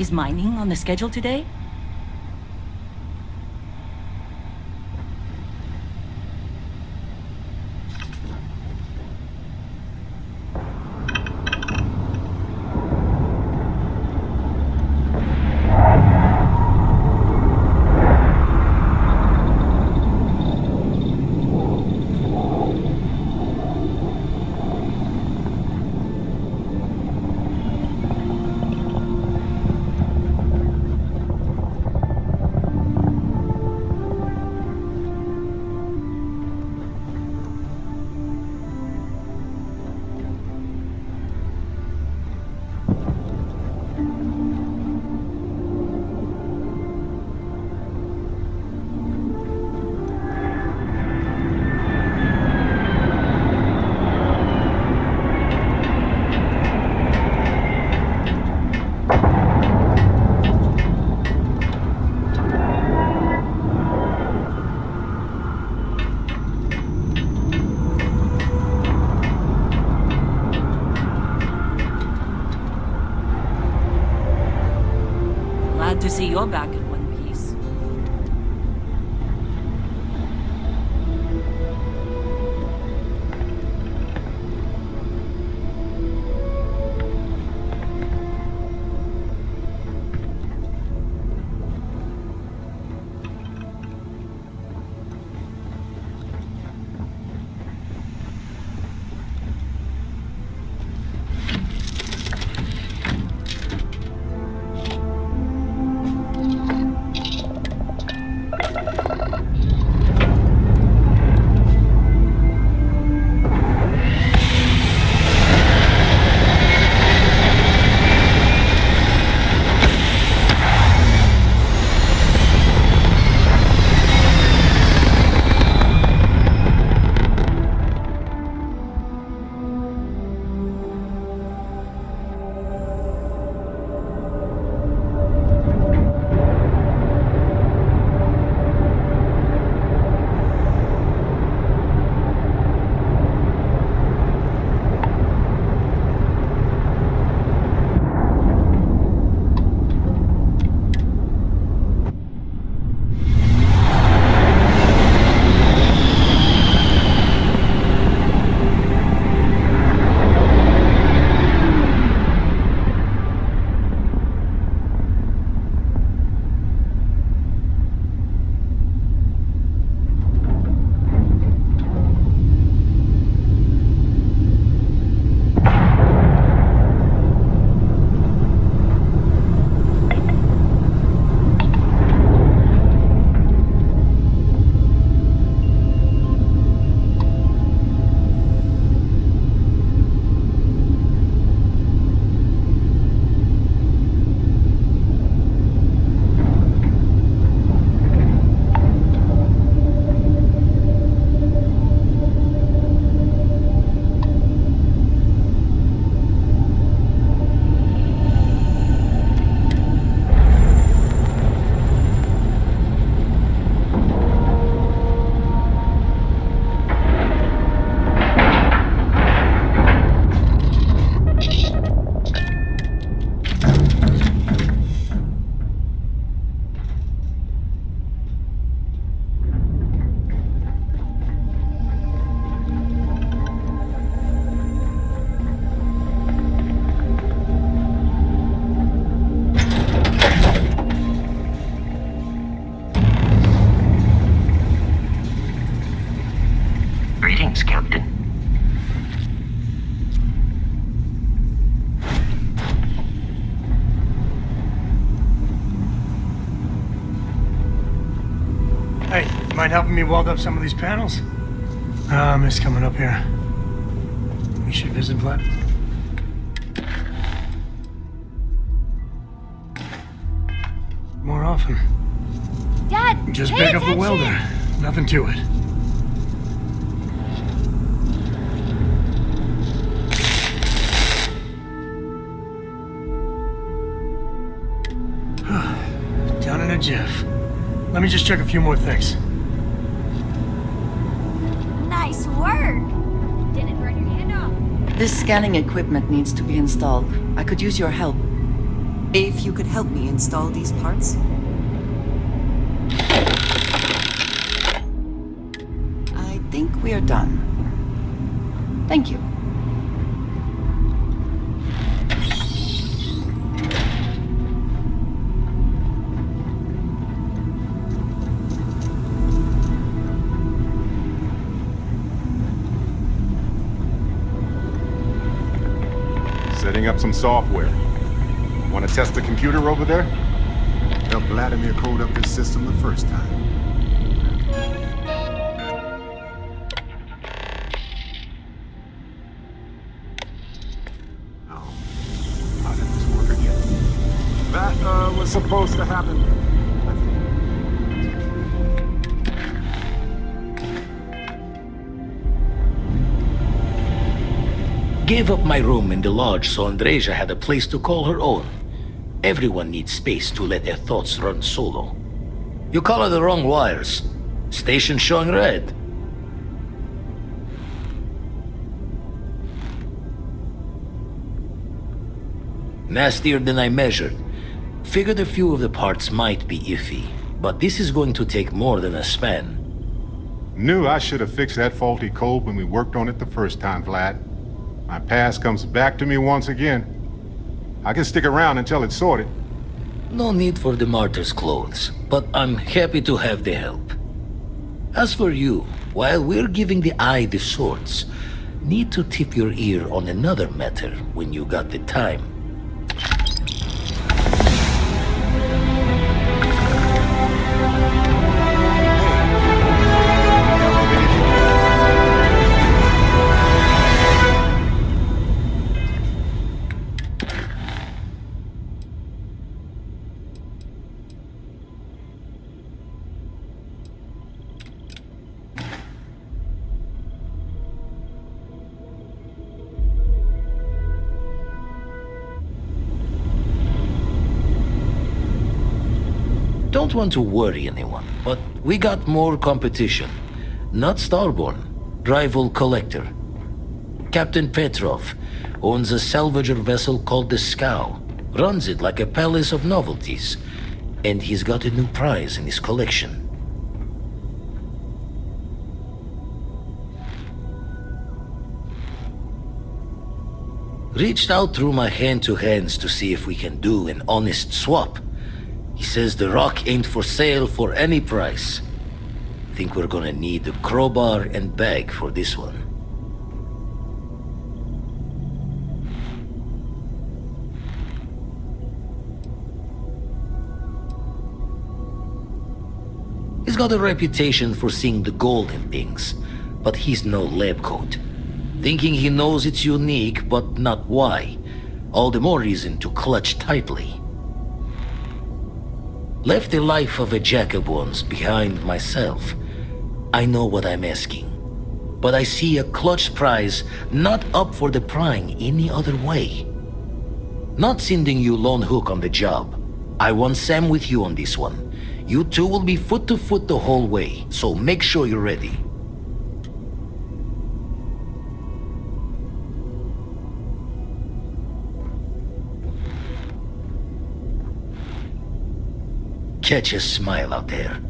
Is mining on the schedule today? To see you're back in one piece. Greetings, Captain. Hey, you mind helping me weld up some of these panels? I miss coming up here. We should visit Vlad. More often. Dad, Just pay pick up a attention! welder. Nothing to it. Down in a jiff. Let me just check a few more things. Nice work! Didn't burn your hand off. This scanning equipment needs to be installed. I could use your help. If you could help me install these parts. I think we're done. Thank you. Setting up some software. Want to test the computer over there? Helped Vladimir code up this system the first time. Oh, how did this work again? That, was supposed to happen. Gave up my room in the lodge so Andreja had a place to call her own. Everyone needs space to let their thoughts run solo. You color the wrong wires. Station showing red. Nastier than I measured. Figured a few of the parts might be iffy, but this is going to take more than a span. Knew I should have fixed that faulty code when we worked on it the first time, Vlad. My past comes back to me once again. I can stick around until it's sorted. No need for the martyr's clothes, but I'm happy to have the help. As for you, while we're giving the eye the swords, need to tip your ear on another matter when you got the time. Don't want to worry anyone, but we got more competition. Not Starborn, rival collector. Captain Petrov owns a salvager vessel called the Scow. Runs it like a palace of novelties. And he's got a new prize in his collection. Reached out through my hand-to-hands to see if we can do an honest swap. He says the rock ain't for sale for any price. Think we're gonna need a crowbar and bag for this one. He's got a reputation for seeing the gold in things, but he's no lab coat. Thinking he knows it's unique, but not why. All the more reason to clutch tightly. Left the life of a jacob once behind myself. I know what I'm asking. But I see a clutch prize not up for the prying any other way. Not sending you lone hook on the job. I want Sam with you on this one. You two will be foot to foot the whole way, so make sure you're ready. Catch a smile out there.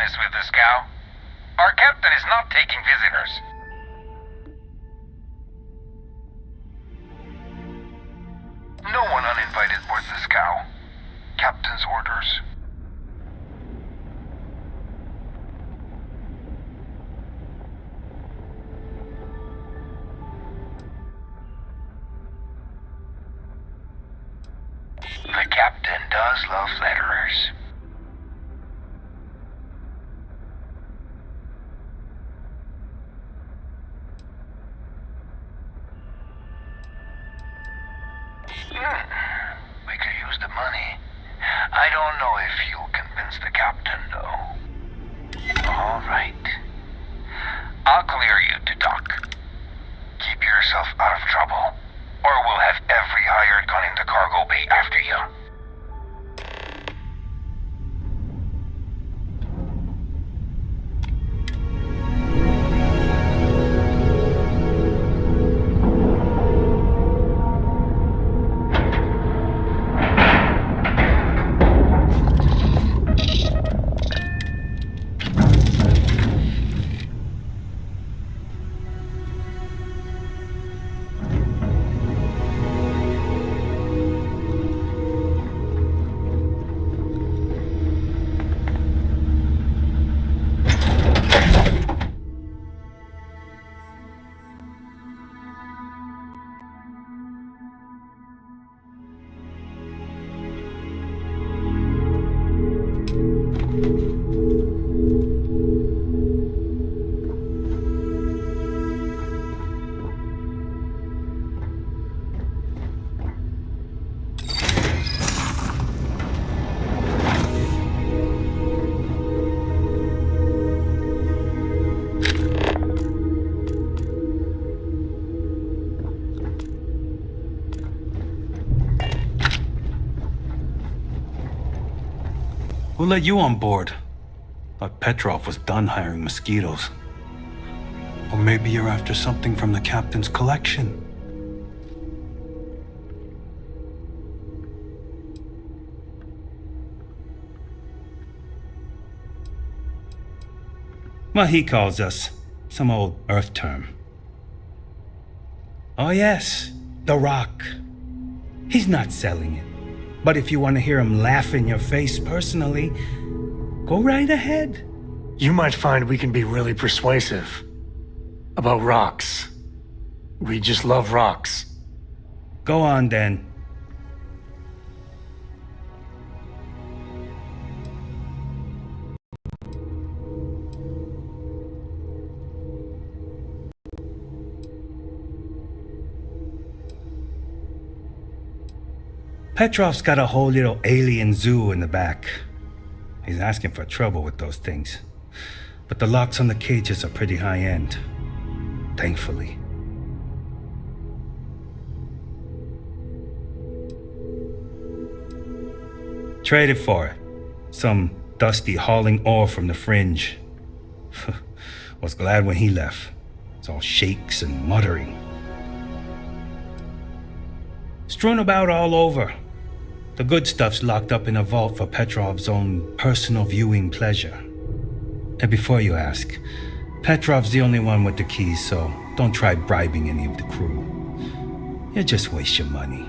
mess with the scow. Our captain is not taking visitors. No one uninvited boards the scow. Captain's orders. The captain does love flatterers. We could use the money. I don't know if you'll convince the captain, though. All right. I'll clear you to dock. Keep yourself out of trouble, or we'll have every hired gun in the cargo bay after you. Who let you on board? Thought Petrov was done hiring mosquitoes. Or maybe you're after something from the captain's collection. Well, he calls us. Some old Earth term. Oh yes, the Rock. He's not selling it. But if you want to hear him laugh in your face personally, go right ahead. You might find we can be really persuasive. About rocks. We just love rocks. Go on then. Petrov's got a whole little alien zoo in the back. He's asking for trouble with those things. But the locks on the cages are pretty high-end. Thankfully. Traded for it. Some dusty hauling ore from the fringe. Was glad when he left. It's all shakes and muttering. Strewn about all over. The good stuff's locked up in a vault for Petrov's own personal viewing pleasure. And before you ask, Petrov's the only one with the keys, so don't try bribing any of the crew. You'll just waste your money.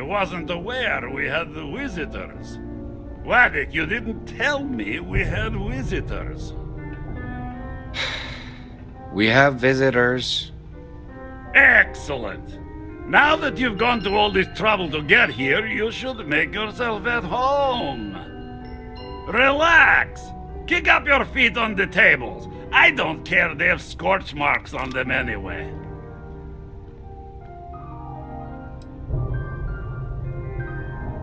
Wasn't aware we had the visitors. Waddick, you didn't tell me we had visitors. We have visitors. Excellent. Now that you've gone to all this trouble to get here, you should make yourself at home. Relax. Kick up your feet on the tables. I don't care, they have scorch marks on them anyway.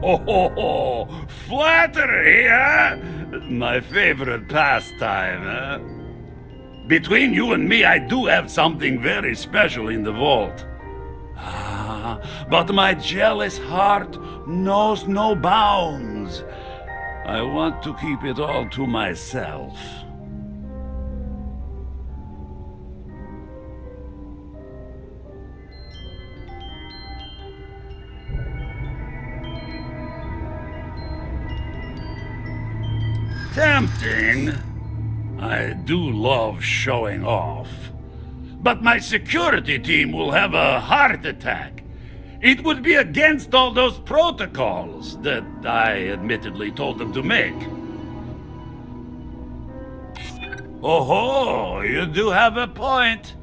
Oh, flattery, huh? My favorite pastime, huh? Between you and me, I do have something very special in the vault. But my jealous heart knows no bounds. I want to keep it all to myself. Tempting. I do love showing off. But my security team will have a heart attack. It would be against all those protocols that I admittedly told them to make. Oh, you do have a point.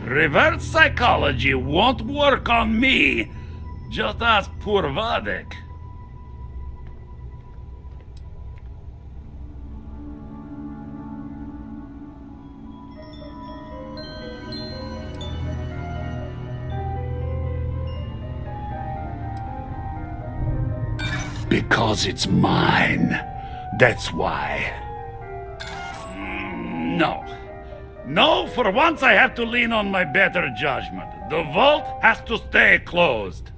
Reverse psychology won't work on me. Just ask poor Vadek. Because it's mine. That's why. No. No, for once I have to lean on my better judgment. The vault has to stay closed.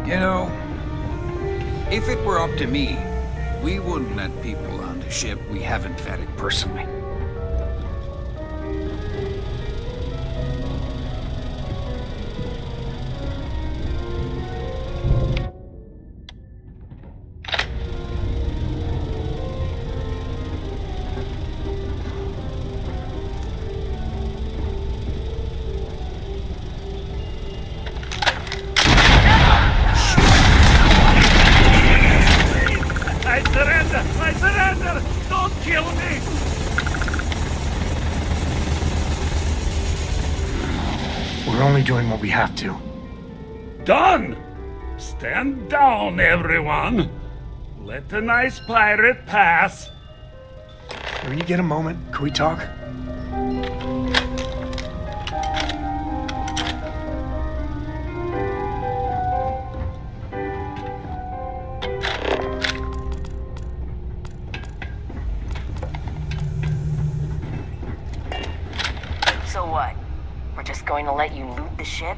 You know, if it were up to me, we wouldn't let people on the ship we haven't vetted personally. I surrender! Don't kill me! We're only doing what we have to. Done! Stand down, everyone. Let the nice pirate pass. When you get a moment, can we talk? So what? We're just going to let you loot the ship?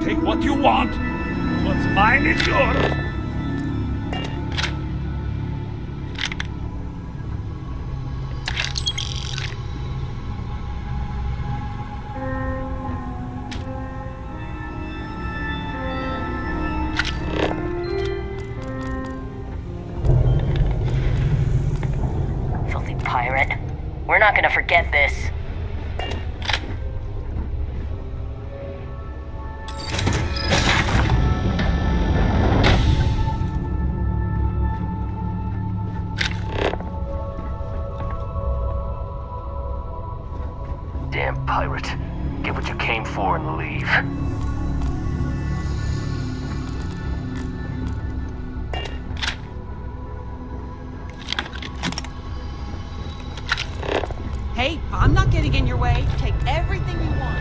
Take what you want. What's mine is yours. Filthy pirate. We're not gonna forget this. Damn pirate. Get what you came for and leave. Hey, I'm not getting in your way. Take everything you want.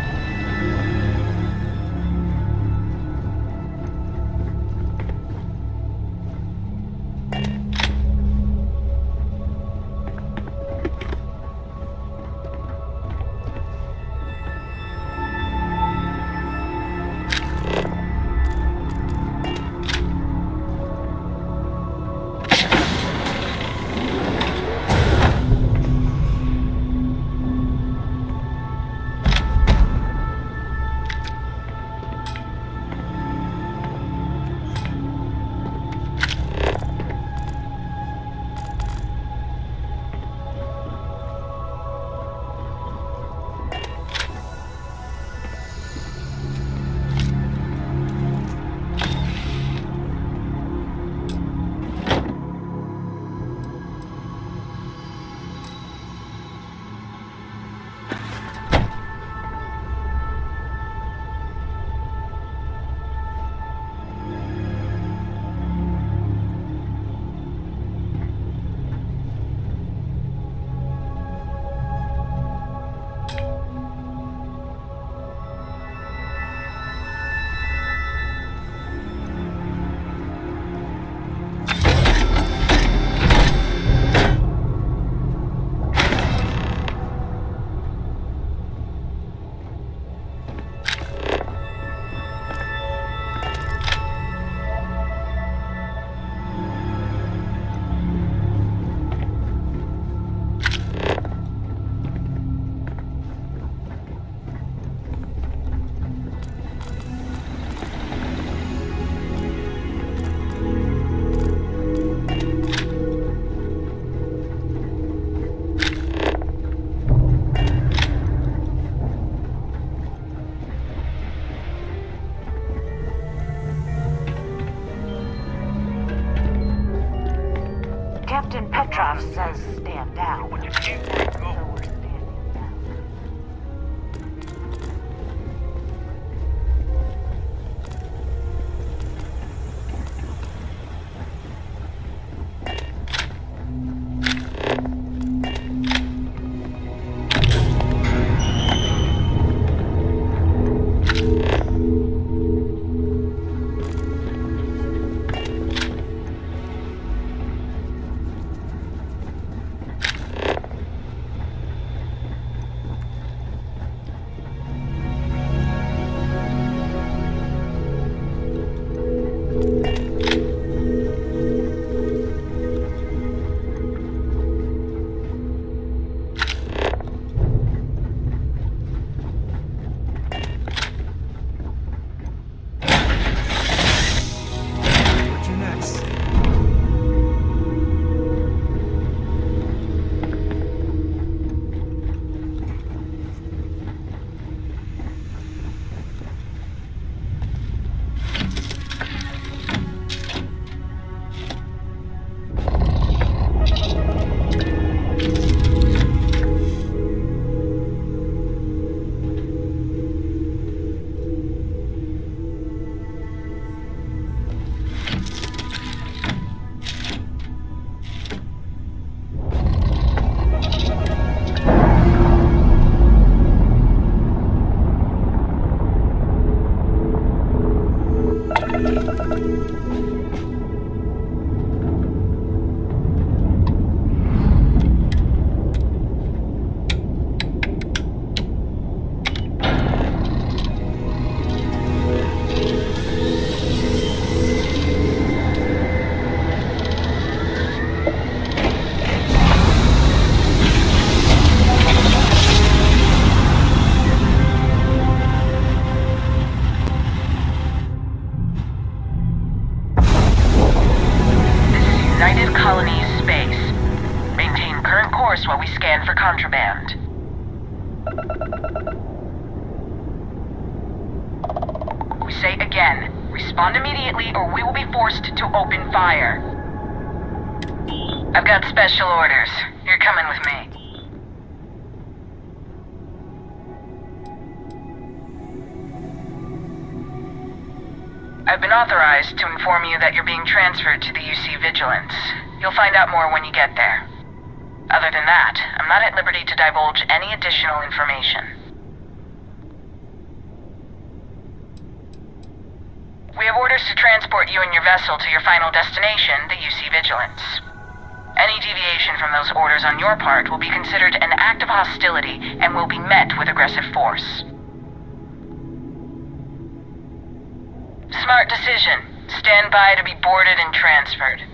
Petrov says stand down. But you can't let go. So we're standing down. While we scan for contraband. We say again, respond immediately or we will be forced to open fire. I've got special orders. You're coming with me. I've been authorized to inform you that you're being transferred to the UC Vigilance. You'll find out more when you get there. Other than that, I'm not at liberty to divulge any additional information. We have orders to transport you and your vessel to your final destination, the UC Vigilance. Any deviation from those orders on your part will be considered an act of hostility and will be met with aggressive force. Smart decision. Stand by to be boarded and transferred.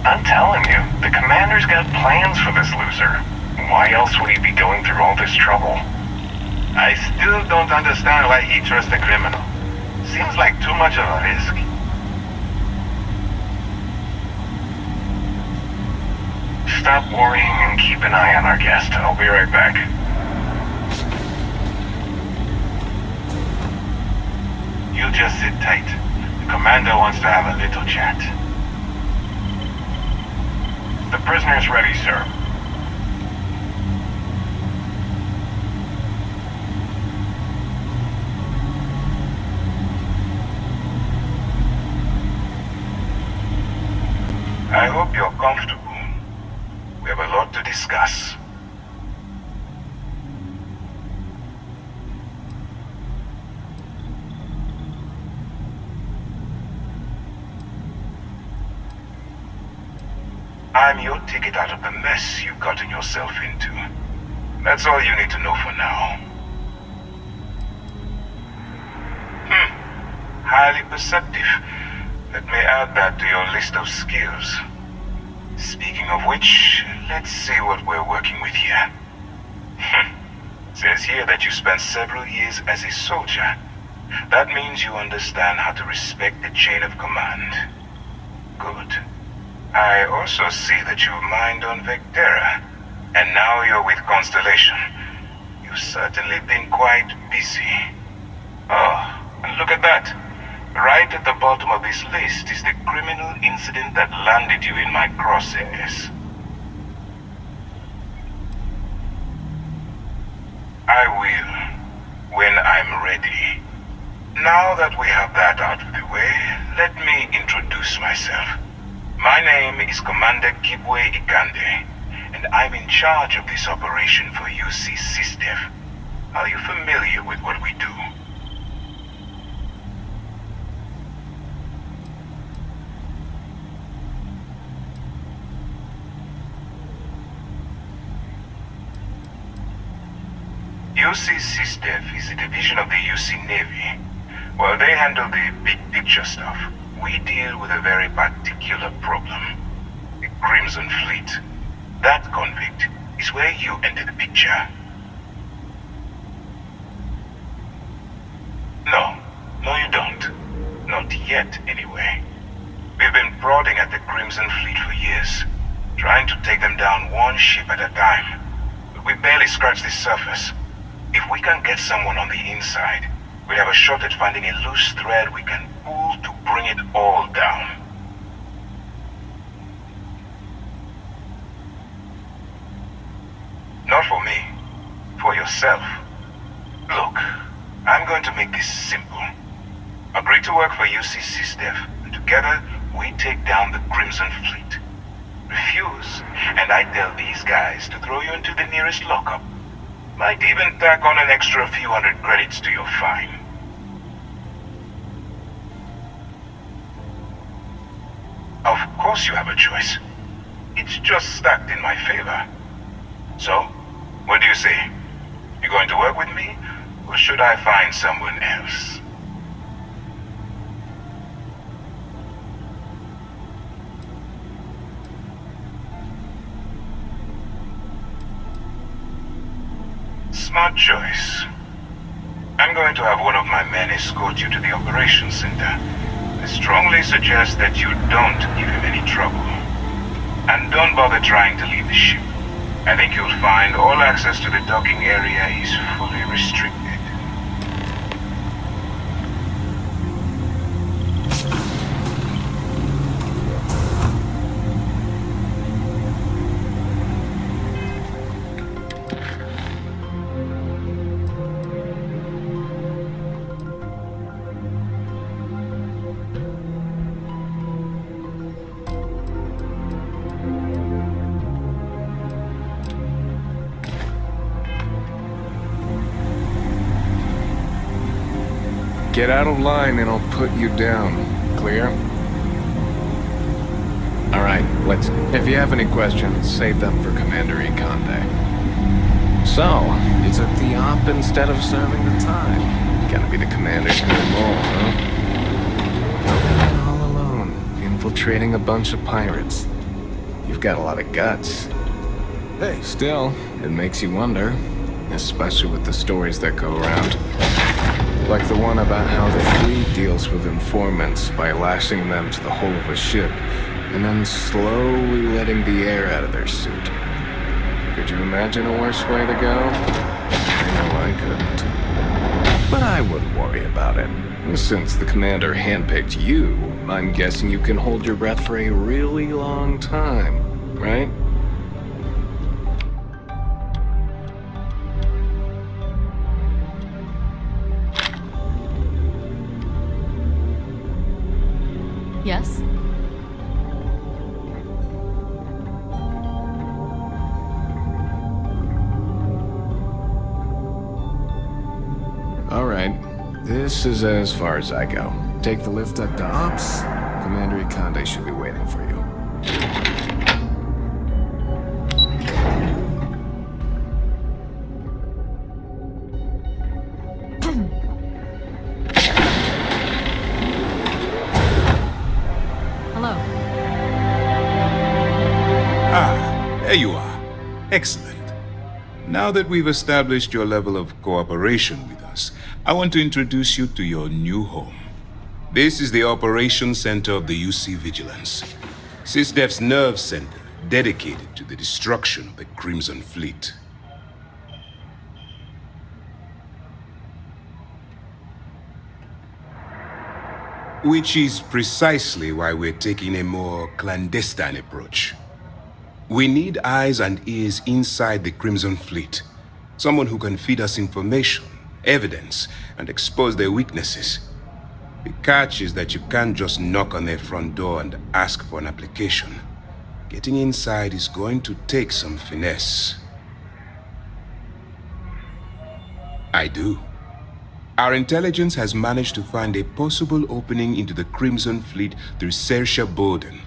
I'm telling you, the commander's got plans for this loser. Why else would he be going through all this trouble? I still don't understand why he trusts a criminal. Seems like too much of a risk. Stop worrying and keep an eye on our guest. I'll be right back. You just sit tight. The commander wants to have a little chat. The prisoner's ready, sir. I hope you're comfortable. We have a lot to discuss. I'm your ticket out of the mess you've gotten yourself into. That's all you need to know for now. Highly perceptive. Let me add that to your list of skills. Speaking of which, let's see what we're working with here. Says here that you spent several years as a soldier. That means you understand how to respect the chain of command. Good. I also see that you mined on Vectera, and now you're with Constellation. You've certainly been quite busy. Oh, and look at that. Right at the bottom of this list is the criminal incident that landed you in my crosshairs. I will, when I'm ready. Now that we have that out of the way, let me introduce myself. My name is Commander Kibwe Ikande, and I'm in charge of this operation for UC SysDev. Are you familiar with what we do? UC SysDev is a division of the UC Navy. While they handle the big picture stuff, we deal with a very particular problem. The Crimson Fleet. That convict is where you enter the picture. No, you don't. Not yet, anyway. We've been prodding at the Crimson Fleet for years, trying to take them down one ship at a time. But we barely scratched the surface. If we can get someone on the inside, we have a shot at finding a loose thread we can pull to bring it all down. Not for me. For yourself. Look, I'm going to make this simple. Agree to work for UC SysDev, and together we take down the Crimson Fleet. Refuse, and I tell these guys to throw you into the nearest lockup. Might even tack on an extra few hundred credits to your fine. Of course you have a choice. It's just stacked in my favor. So, what do you say? You going to work with me, or should I find someone else? Smart choice. I'm going to have one of my men escort you to the operations center. I strongly suggest that you don't give him any trouble. And don't bother trying to leave the ship. I think you'll find all access to the docking area is fully restricted. Get out of line and I'll put you down. Clear? Alright, let's... If you have any questions, save them for Commander Ikande. So, it's a Theop instead of serving the time. Gonna be the commander's new role, huh? All alone, infiltrating a bunch of pirates. You've got a lot of guts. Hey, still, it makes you wonder. Especially with the stories that go around. Like the one about how the fleet deals with informants by lashing them to the hull of a ship, and then slowly letting the air out of their suit. Could you imagine a worse way to go? I know I couldn't. But I wouldn't worry about it. Since the commander handpicked you, I'm guessing you can hold your breath for a really long time, right? Yes? All right. This is as far as I go. Take the lift up to Ops. Commander Ikande should be waiting for you. There you are. Excellent. Now that we've established your level of cooperation with us, I want to introduce you to your new home. This is the Operations Center of the UC Vigilance. SysDef's nerve center, dedicated to the destruction of the Crimson Fleet. Which is precisely why we're taking a more clandestine approach. We need eyes and ears inside the Crimson Fleet. Someone who can feed us information, evidence, and expose their weaknesses. The catch is that you can't just knock on their front door and ask for an application. Getting inside is going to take some finesse. I do. Our intelligence has managed to find a possible opening into the Crimson Fleet through Saoirse Bowden,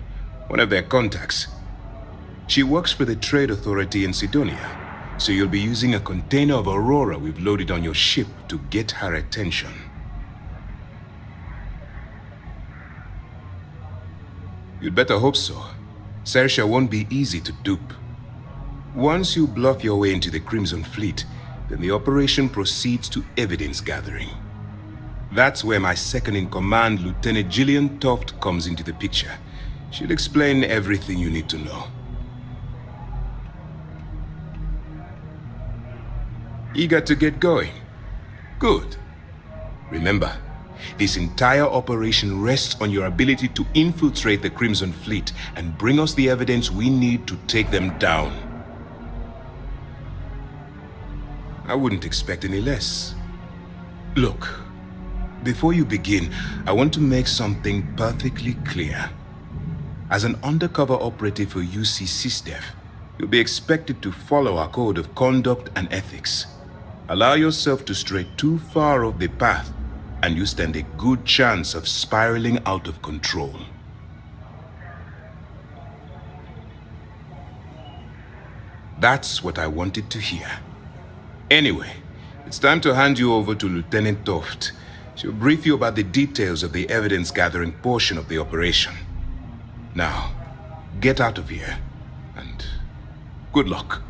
one of their contacts. She works for the Trade Authority in Sidonia, so you'll be using a container of Aurora we've loaded on your ship to get her attention. You'd better hope so. Saoirse won't be easy to dupe. Once you bluff your way into the Crimson Fleet, then the operation proceeds to evidence gathering. That's where my second-in-command, Lieutenant Gillian Toft, comes into the picture. She'll explain everything you need to know. Eager to get going? Good. Remember, this entire operation rests on your ability to infiltrate the Crimson Fleet and bring us the evidence we need to take them down. I wouldn't expect any less. Look, before you begin, I want to make something perfectly clear. As an undercover operative for UC SysDef, you'll be expected to follow our code of conduct and ethics. Allow yourself to stray too far off the path, and you stand a good chance of spiraling out of control. That's what I wanted to hear. Anyway, it's time to hand you over to Lieutenant Toft. She'll brief you about the details of the evidence-gathering portion of the operation. Now, get out of here, and good luck.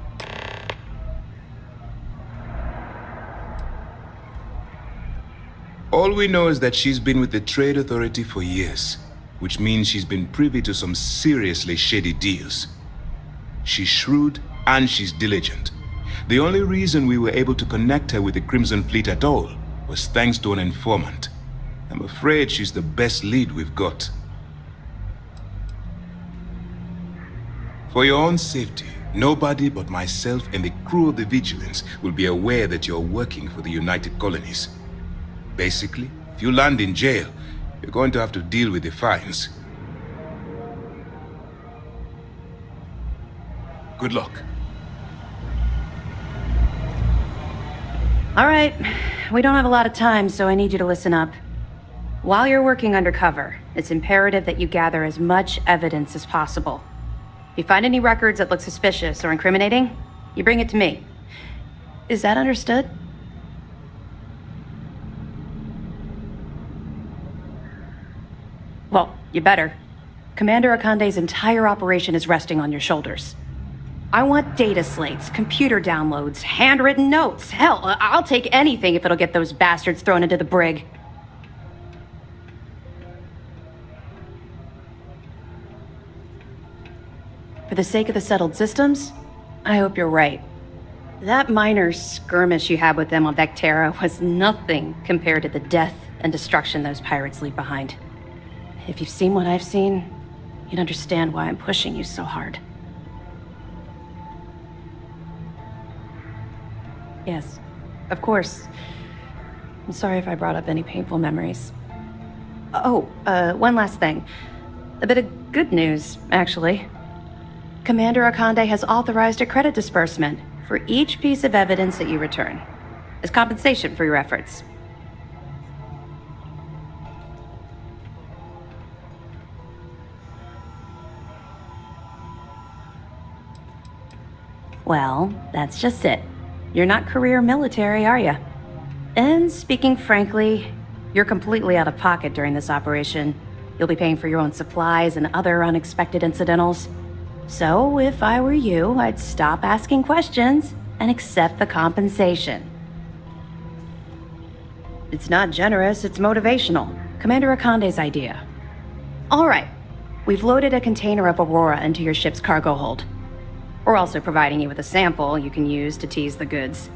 All we know is that she's been with the Trade Authority for years, which means she's been privy to some seriously shady deals. She's shrewd and she's diligent. The only reason we were able to connect her with the Crimson Fleet at all was thanks to an informant. I'm afraid she's the best lead we've got. For your own safety, nobody but myself and the crew of the Vigilance will be aware that you're working for the United Colonies. Basically, if you land in jail, you're going to have to deal with the fines. Good luck. All right, we don't have a lot of time, so I need you to listen up. While you're working undercover, it's imperative that you gather as much evidence as possible. If you find any records that look suspicious or incriminating, you bring it to me. Is that understood? Well, you better. Commander Akande's entire operation is resting on your shoulders. I want data slates, computer downloads, handwritten notes. Hell, I'll take anything if it'll get those bastards thrown into the brig. For the sake of the settled systems, I hope you're right. That minor skirmish you had with them on Vectera was nothing compared to the death and destruction those pirates leave behind. If you've seen what I've seen, you'd understand why I'm pushing you so hard. Yes, of course. I'm sorry if I brought up any painful memories. Oh, one last thing. A bit of good news, actually. Commander Akande has authorized a credit disbursement for each piece of evidence that you return, as compensation for your efforts. Well, that's just it. You're not career military, are you? And speaking frankly, you're completely out of pocket during this operation. You'll be paying for your own supplies and other unexpected incidentals. So, if I were you, I'd stop asking questions and accept the compensation. It's not generous, it's motivational. Commander Akande's idea. All right, We've loaded a container of Aurora into your ship's cargo hold. We're also providing you with a sample you can use to tease the goods.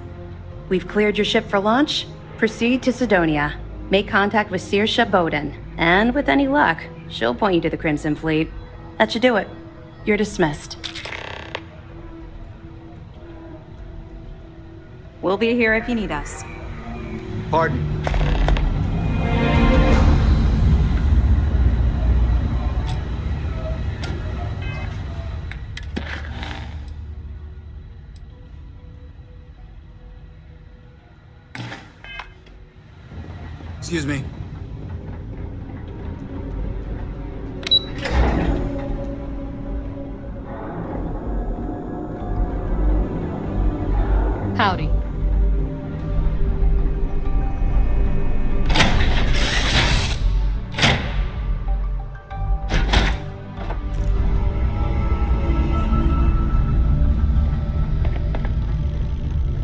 We've cleared your ship for launch. Proceed to Sidonia. Make contact with Saoirse Bowden, and with any luck, she'll point you to the Crimson Fleet. That should do it. You're dismissed. We'll be here if you need us. Pardon. Excuse me. Howdy.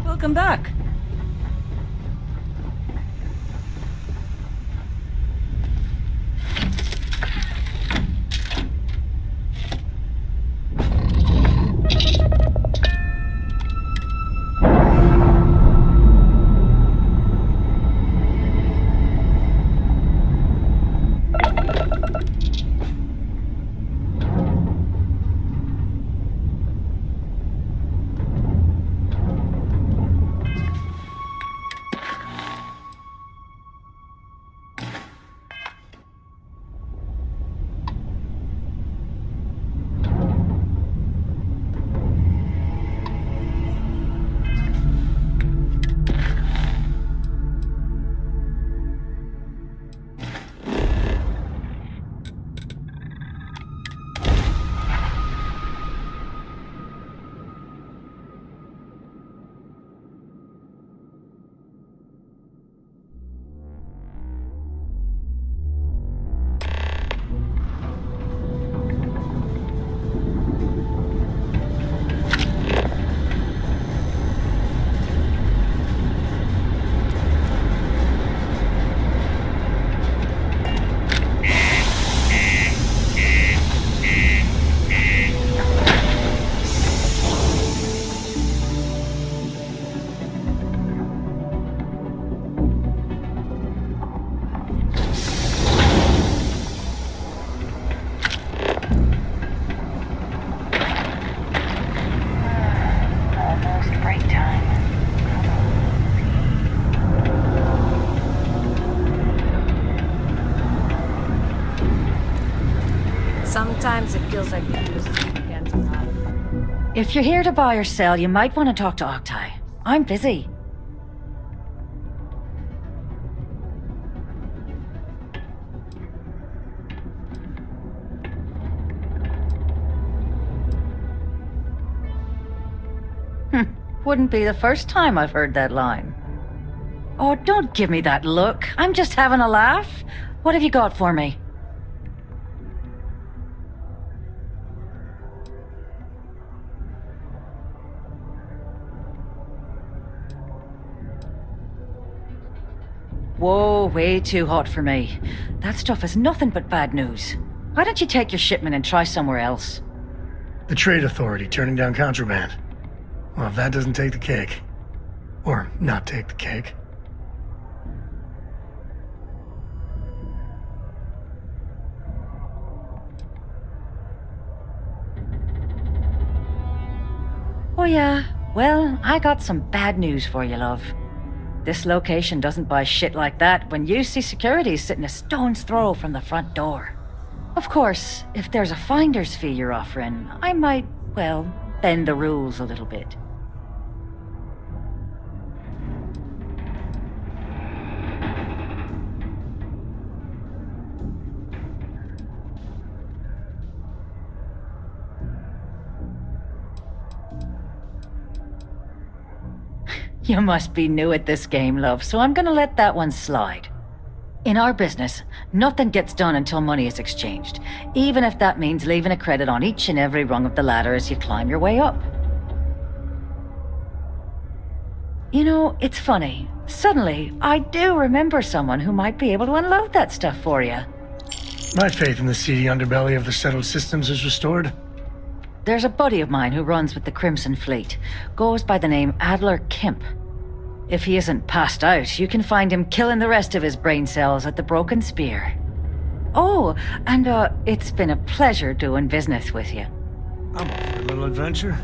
Welcome back. Sometimes it feels like the weekends are out. If you're here to buy or sell, you might want to talk to Octai. I'm busy. Wouldn't be the first time I've heard that line. Oh, don't give me that look. I'm just having a laugh. What have you got for me? Whoa, way too hot for me. That stuff is nothing but bad news. Why don't you take your shipment and try somewhere else? The Trade Authority turning down contraband. Well, if that doesn't take the cake. Or not take the cake. Oh yeah, well, I got some bad news for you, love. This location doesn't buy shit like that when you see security sitting a stone's throw from the front door. Of course, if there's a finder's fee you're offering, I might, well, bend the rules a little bit. You must be new at this game, love, so I'm gonna let that one slide. In our business, nothing gets done until money is exchanged, even if that means leaving a credit on each and every rung of the ladder as you climb your way up. You know, it's funny. Suddenly, I do remember someone who might be able to unload that stuff for you. My faith in the seedy underbelly of the settled systems is restored. There's a buddy of mine who runs with the Crimson Fleet. Goes by the name Adler Kemp. If he isn't passed out, you can find him killing the rest of his brain cells at the Broken Spear. Oh, and it's been a pleasure doing business with you. I'm up for a little adventure.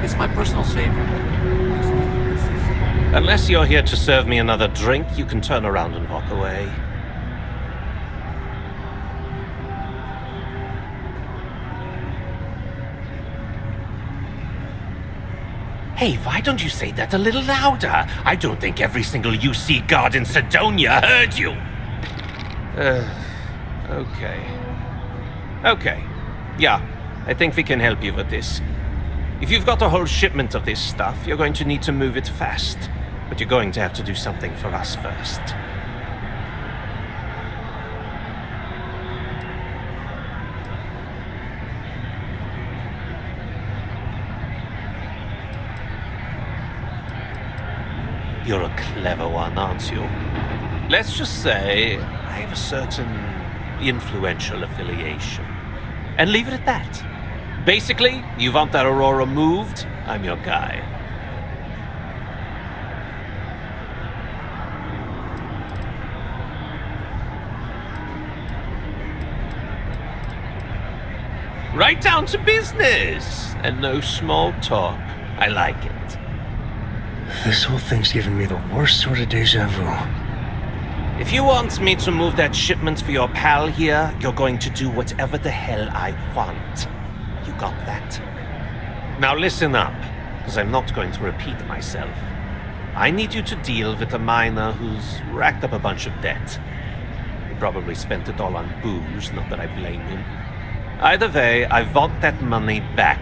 It's my personal savior. Unless you're here to serve me another drink, you can turn around and walk away. Hey, why don't you say that a little louder? I don't think every single UC guard in Sidonia heard you. Okay. Okay. Yeah, I think we can help you with this. If you've got a whole shipment of this stuff, you're going to need to move it fast. But you're going to have to do something for us first. You're a clever one, aren't you? Let's just say I have a certain influential affiliation. And leave it at that. Basically, you want that Aurora moved, I'm your guy. Right down to business! And no small talk. I like it. This whole thing's giving me the worst sort of deja vu. If you want me to move that shipment for your pal here, you're going to do whatever the hell I want. You got that? Now listen up, because I'm not going to repeat myself. I need you to deal with a miner who's racked up a bunch of debt. He probably spent it all on booze, not that I blame him. Either way, I want that money back.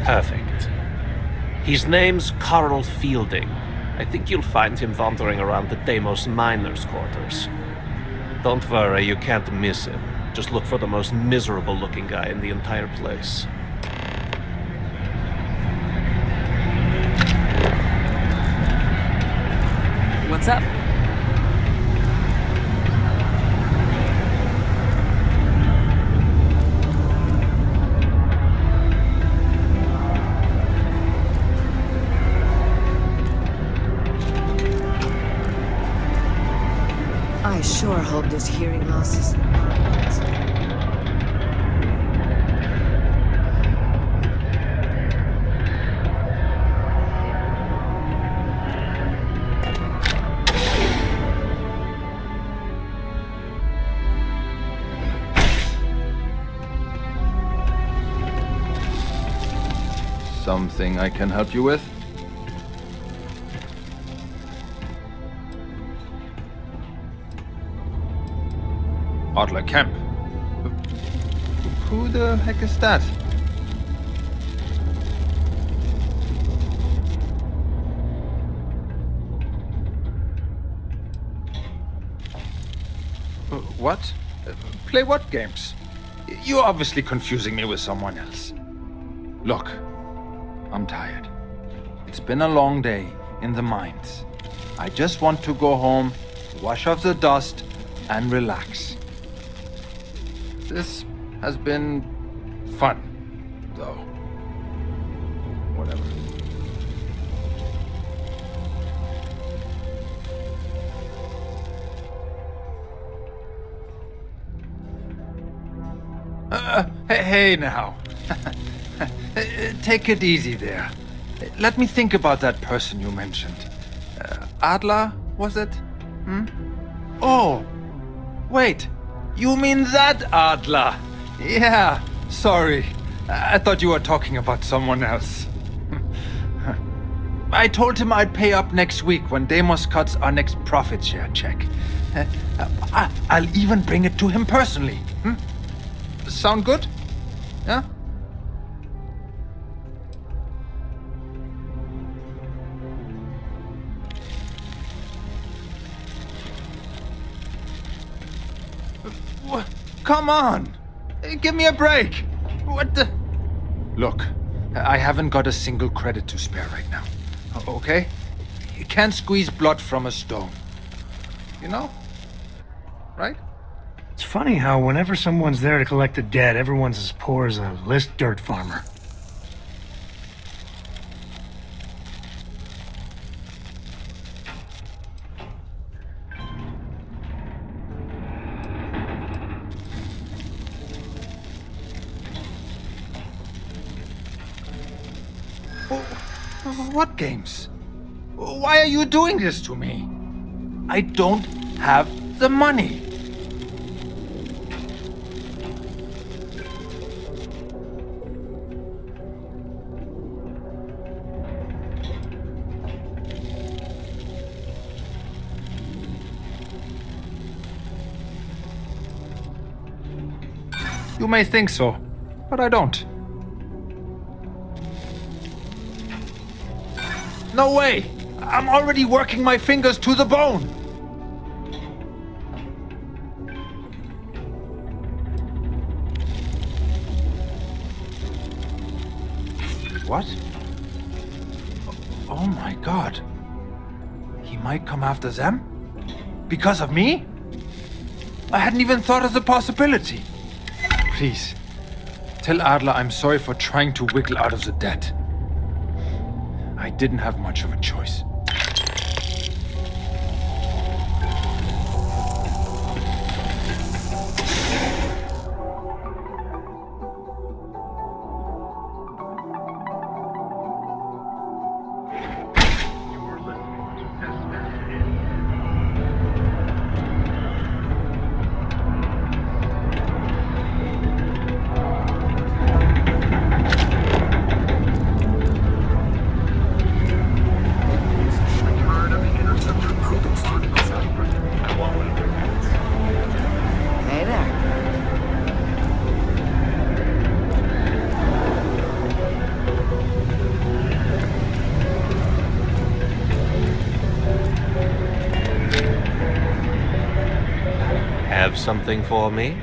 Perfect. His name's Carl Fielding. I think you'll find him wandering around the Deimos miners' quarters. Don't worry, you can't miss him. Just look for the most miserable-looking guy in the entire place. What's up? I sure hope this hearing loss is permanent. Something I can help you with? Adler Kemp. Who the heck is that? What? Play what games? You're obviously confusing me with someone else. Look, I'm tired. It's been a long day in the mines. I just want to go home, wash off the dust, and relax. This has been fun, though. Whatever. Hey now. Take it easy there. Let me think about that person you mentioned. Adler, was it? Oh, wait. You mean that Adler? Yeah, sorry. I thought you were talking about someone else. I told him I'd pay up next week when Deimos cuts our next profit share check. I'll even bring it to him personally. Sound good? Yeah? come on! Give me a break! What the... Look, I haven't got a single credit to spare right now. Okay? You can't squeeze blood from a stone. You know? Right? It's funny how whenever someone's there to collect the debt, everyone's as poor as a list dirt farmer. What games? Why are you doing this to me? I don't have the money. You may think so, but I don't. No way! I'm already working my fingers to the bone! What? Oh my god. He might come after them? Because of me? I hadn't even thought of the possibility. Please, tell Adler I'm sorry for trying to wiggle out of the debt. I didn't have much of a choice. Something for me?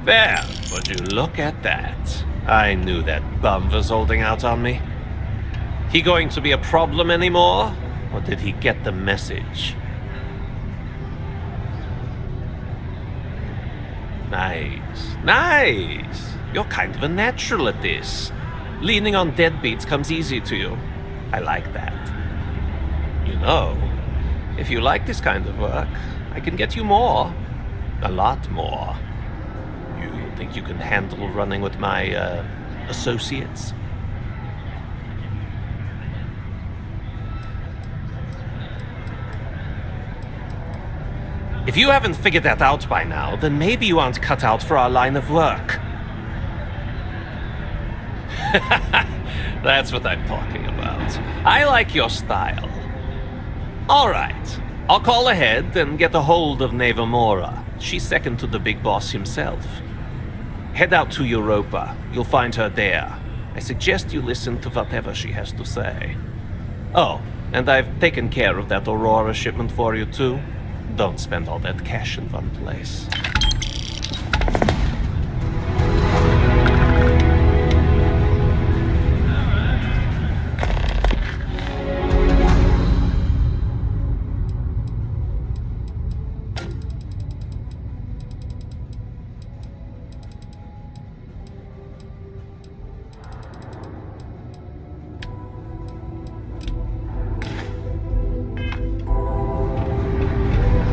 There, would you look at that? I knew that bum was holding out on me. He going to be a problem anymore? Or did he get the message? Nice. Nice! You're kind of a natural at this. Leaning on deadbeats comes easy to you. I like that. You know, if you like this kind of work, I can get you more. A lot more. You think you can handle running with my, associates? If you haven't figured that out by now, then maybe you aren't cut out for our line of work. That's what I'm talking about. I like your style. All right, I'll call ahead and get a hold of Neva Mora. She's second to the big boss himself. Head out to Europa. You'll find her there. I suggest you listen to whatever she has to say. Oh, and I've taken care of that Aurora shipment for you too. Don't spend all that cash in one place.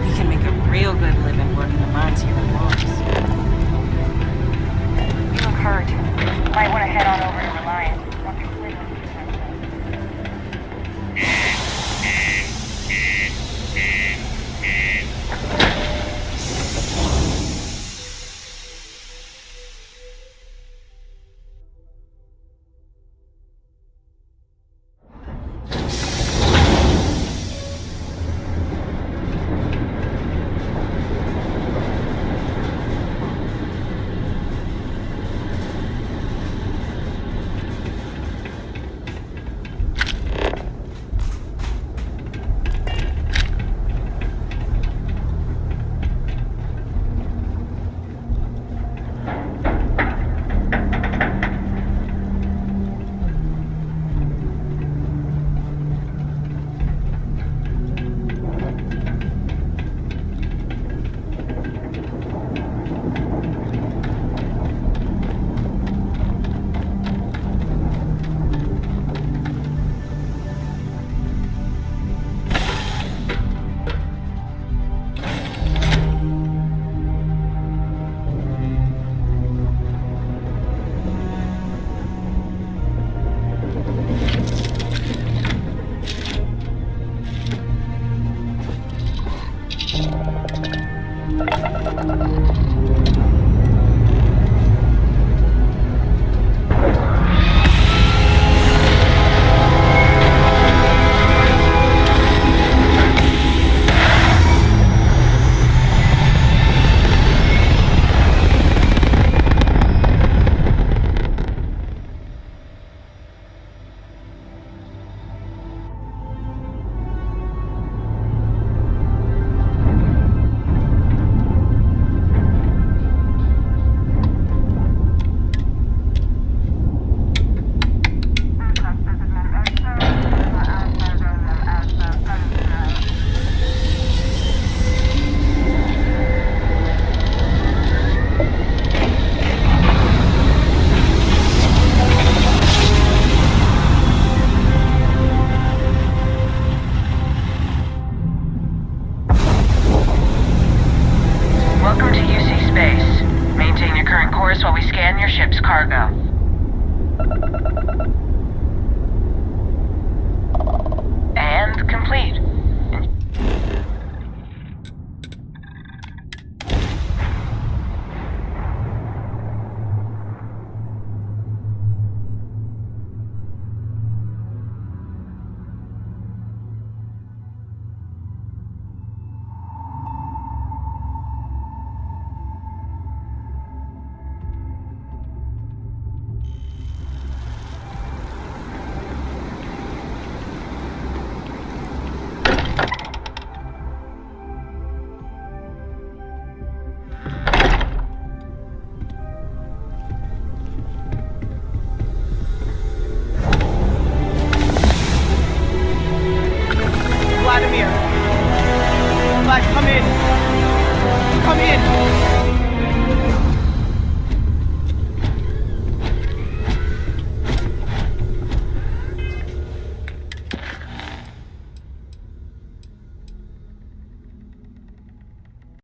You can make a real good living working the mines here. cargo.